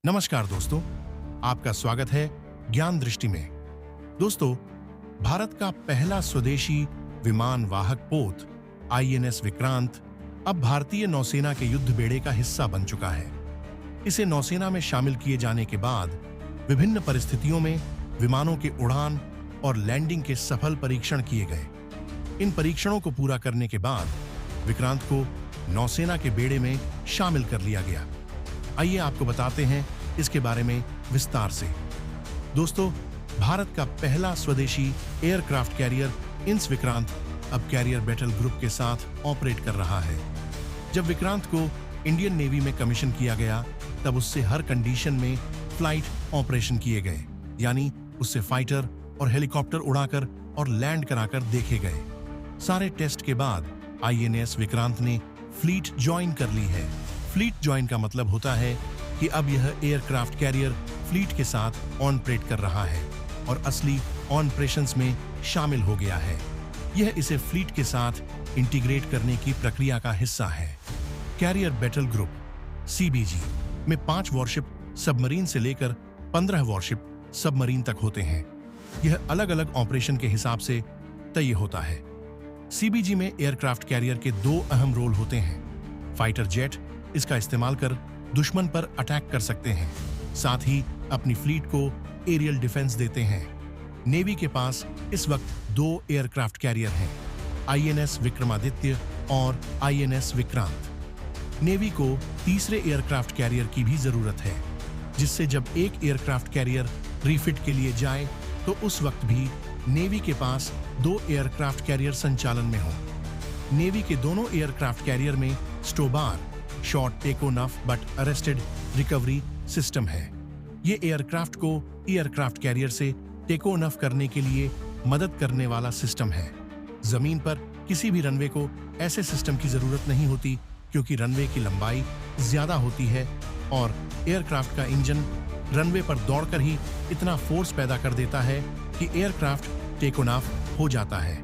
नमस्कार दोस्तों, आपका स्वागत है ज्ञान दृष्टि में। दोस्तों, भारत का पहला स्वदेशी विमान वाहक पोत आईएनएस विक्रांत अब भारतीय नौसेना के युद्ध बेड़े का हिस्सा बन चुका है। इसे नौसेना में शामिल किए जाने के बाद विभिन्न परिस्थितियों में विमानों के उड़ान और लैंडिंग के सफल परीक्षण किए गए। इन परीक्षणों को पूरा करने के बाद विक्रांत को नौसेना के बेड़े में शामिल कर लिया गया। आइए आपको बताते हैं इसके बारे में विस्तार से। दोस्तों, भारत का पहला स्वदेशी एयरक्राफ्ट कैरियर इंस विक्रांत अब कैरियर बैटल ग्रुप के साथ ऑपरेट कर रहा है। जब विक्रांत को इंडियन नेवी में कमीशन किया गया, तब उससे हर कंडीशन में फ्लाइट ऑपरेशन किए गए, यानी उससे फाइटर और हेलीकॉप्टर उड़ाकर और लैंड कराकर देखे गए। सारे टेस्ट के बाद आईएनएस विक्रांत ने फ्लीट ज्वाइन कर ली है। फ्लीट ज्वाइन का मतलब होता है कि अब यह एयरक्राफ्ट कैरियर फ्लीट के साथ ऑपरेट कर रहा है और असली ऑपरेशंस में शामिल हो गया है। यह इसे फ्लीट के साथ इंटीग्रेट करने की प्रक्रिया का हिस्सा है। कैरियर बैटल ग्रुप सीबीजी में 5 वॉरशिप सबमरीन से लेकर 15 वॉरशिप सबमरीन तक होते हैं। यह अलग अलग ऑपरेशन के हिसाब से तय होता है। सीबीजी में एयरक्राफ्ट कैरियर के 2 अहम रोल होते हैं। फाइटर जेट इसका इस्तेमाल कर दुश्मन पर अटैक कर सकते हैं, साथ ही अपनी फ्लीट को एरियल डिफेंस देते हैं। नेवी के पास इस वक्त 2 एयरक्राफ्ट कैरियर हैं, आईएनएस विक्रमादित्य और आईएनएस विक्रांत। नेवी को तीसरे एयरक्राफ्ट कैरियर की भी जरूरत है, जिससे जब एक एयरक्राफ्ट कैरियर रिफिट के लिए जाए तो उस वक्त भी नेवी के पास 2 एयरक्राफ्ट कैरियर संचालन में हो। नेवी के दोनों एयरक्राफ्ट कैरियर में STOBAR short take off but arrested recovery system है। ये एयरक्राफ्ट को एयरक्राफ्ट कैरियर से टेक ऑफ करने के लिए मदद करने वाला सिस्टम है। जमीन पर किसी भी रनवे को ऐसे सिस्टम की जरूरत नहीं होती, क्योंकि रनवे की लंबाई ज्यादा होती है और एयरक्राफ्ट का इंजन रनवे पर दौड़कर ही इतना फोर्स पैदा कर देता है कि एयरक्राफ्ट टेक ऑफ हो जाता है।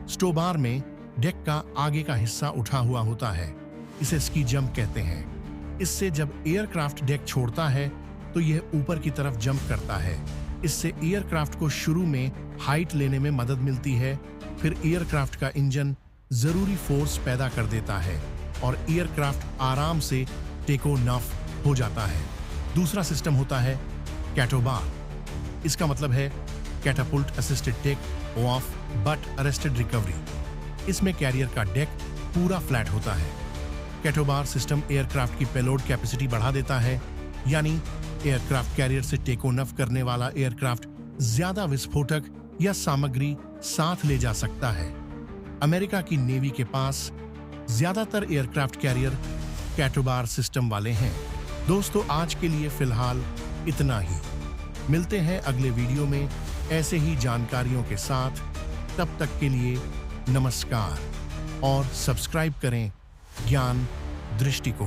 स्टोबार में डेक का आगे का हिस्सा उठा हुआ होता है, इसे स्की जंप कहते हैं। इससे जब एयरक्राफ्ट डेक छोड़ता है तो यह ऊपर की तरफ जंप करता है। इससे एयरक्राफ्ट को शुरू में हाइट लेने में मदद मिलती है, फिर एयरक्राफ्ट का इंजन जरूरी फोर्स पैदा कर देता है और एयरक्राफ्ट आराम से टेक ऑफ हो जाता है। दूसरा सिस्टम होता है कैटोबार। इसका मतलब है catapult assisted take off but arrested recovery. इसमें कैरियर का डेक पूरा फ्लैट होता है। कैटोबार सिस्टम एयरक्राफ्ट की पेलोड कैपेसिटी बढ़ा देता है, यानी एयरक्राफ्ट कैरियर से टेक ऑफ करने वाला एयरक्राफ्ट ज्यादा विस्फोटक या सामग्री साथ ले जा सकता है। अमेरिका की नेवी के पास ज्यादातर एयरक्राफ्ट कैरियर कैटोबार सिस्टम वाले हैं। दोस्तों, आज के लिए फिलहाल इतना ही। मिलते हैं अगले वीडियो में ऐसे ही जानकारियों के साथ। तब तक के लिए नमस्कार और सब्सक्राइब करें ज्ञान दृष्टि को।